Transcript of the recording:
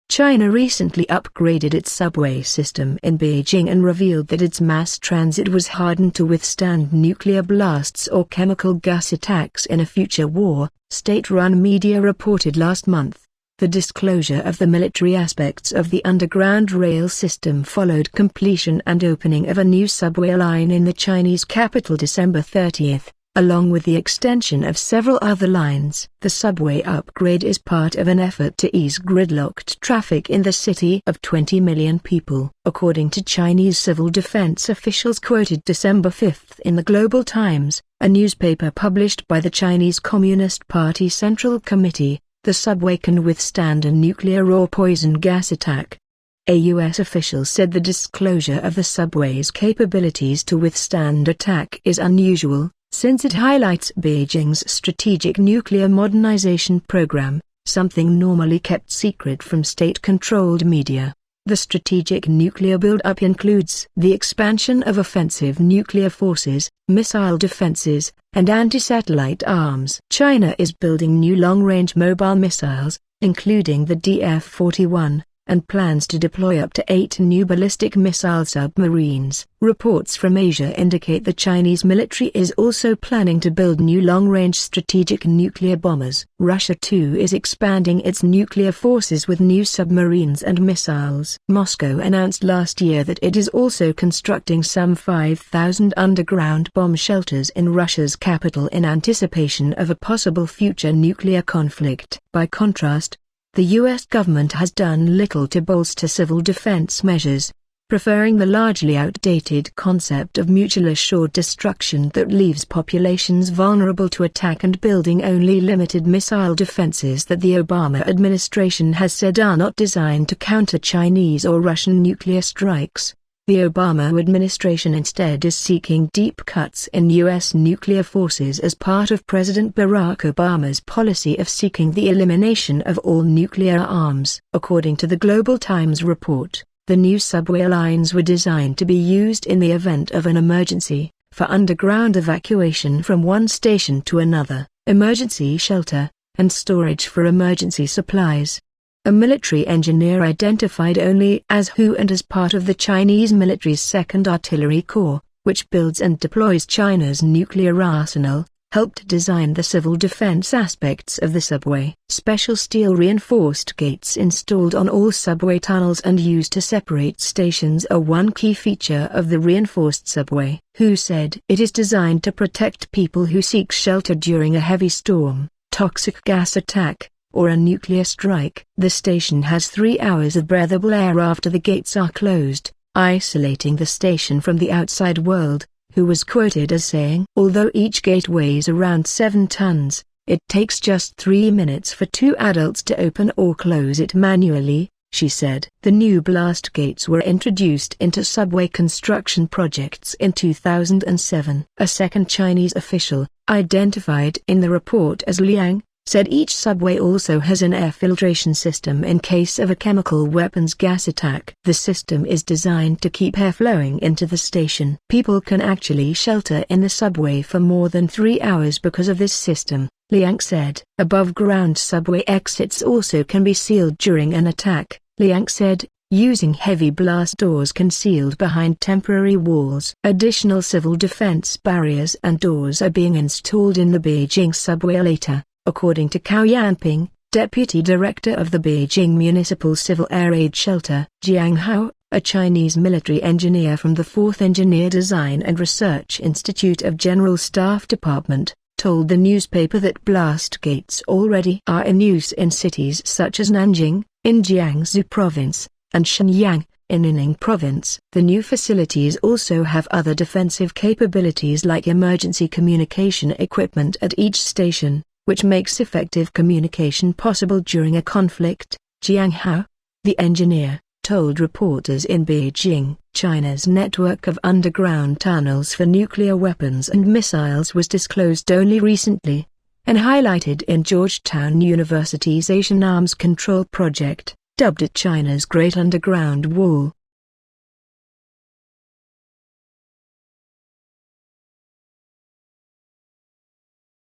China recently upgraded its subway system in Beijing and revealed that its mass transit was hardened to withstand nuclear blasts or chemical gas attacks in a future war, state-run media reported last month. The disclosure of the military aspects of the underground rail system followed completion and opening of a new subway line in the Chinese capital December 30. Along with the extension of several other lines. The subway upgrade is part of an effort to ease gridlocked traffic in the city of 20 million people, according to Chinese civil defense officials quoted December 5 in the Global Times, a newspaper published by the Chinese Communist Party Central Committee. The subway can withstand a nuclear or poison gas attack. A U.S. official said the disclosure of the subway's capabilities to withstand attack is unusual, since it highlights Beijing's strategic nuclear modernization program, something normally kept secret from state-controlled media. The strategic nuclear build-up includes the expansion of offensive nuclear forces, missile defenses, and anti-satellite arms. China is building new long-range mobile missiles, including the DF-41, and plans to deploy up to 8 new ballistic missile submarines. Reports from Asia indicate the Chinese military is also planning to build new long-range strategic nuclear bombers. Russia too is expanding its nuclear forces with new submarines and missiles. Moscow announced last year that it is also constructing some 5,000 underground bomb shelters in Russia's capital in anticipation of a possible future nuclear conflict. By contrast, the U.S. government has done little to bolster civil defense measures, preferring the largely outdated concept of mutual assured destruction that leaves populations vulnerable to attack and building only limited missile defenses that the Obama administration has said are not designed to counter Chinese or Russian nuclear strikes. The Obama administration instead is seeking deep cuts in U.S. nuclear forces as part of President Barack Obama's policy of seeking the elimination of all nuclear arms. According to the Global Times report, the new subway lines were designed to be used in the event of an emergency, for underground evacuation from one station to another, emergency shelter, and storage for emergency supplies. A military engineer identified only as Hu and as part of the Chinese military's 2nd Artillery Corps, which builds and deploys China's nuclear arsenal, helped design the civil defense aspects of the subway. Special steel reinforced gates installed on all subway tunnels and used to separate stations are one key feature of the reinforced subway. Hu said it is designed to protect people who seek shelter during a heavy storm, toxic gas attack, or a nuclear strike. The station has 3 hours of breathable air after the gates are closed, isolating the station from the outside world, Hu was quoted as saying, "Although each gate weighs around 7 tons, it takes just 3 minutes for 2 adults to open or close it manually," she said. The new blast gates were introduced into subway construction projects in 2007. A second Chinese official, identified in the report as Liang, said each subway also has an air filtration system in case of a chemical weapons gas attack. The system is designed to keep air flowing into the station. People can actually shelter in the subway for more than 3 hours because of this system, Liang said. Above-ground subway exits also can be sealed during an attack, Liang said, using heavy blast doors concealed behind temporary walls. Additional civil defense barriers and doors are being installed in the Beijing subway later, according to Cao Yanping, deputy director of the Beijing Municipal Civil Air Raid Shelter. Jiang Hao, a Chinese military engineer from the 4th Engineer Design and Research Institute of General Staff Department, told the newspaper that blast gates already are in use in cities such as Nanjing, in Jiangsu Province, and Shenyang, in Inning Province. The new facilities also have other defensive capabilities like emergency communication equipment at each station, which makes effective communication possible during a conflict, Jiang Hao, the engineer, told reporters in Beijing. China's network of underground tunnels for nuclear weapons and missiles was disclosed only recently, and highlighted in Georgetown University's Asian Arms Control Project, dubbed it China's Great Underground Wall.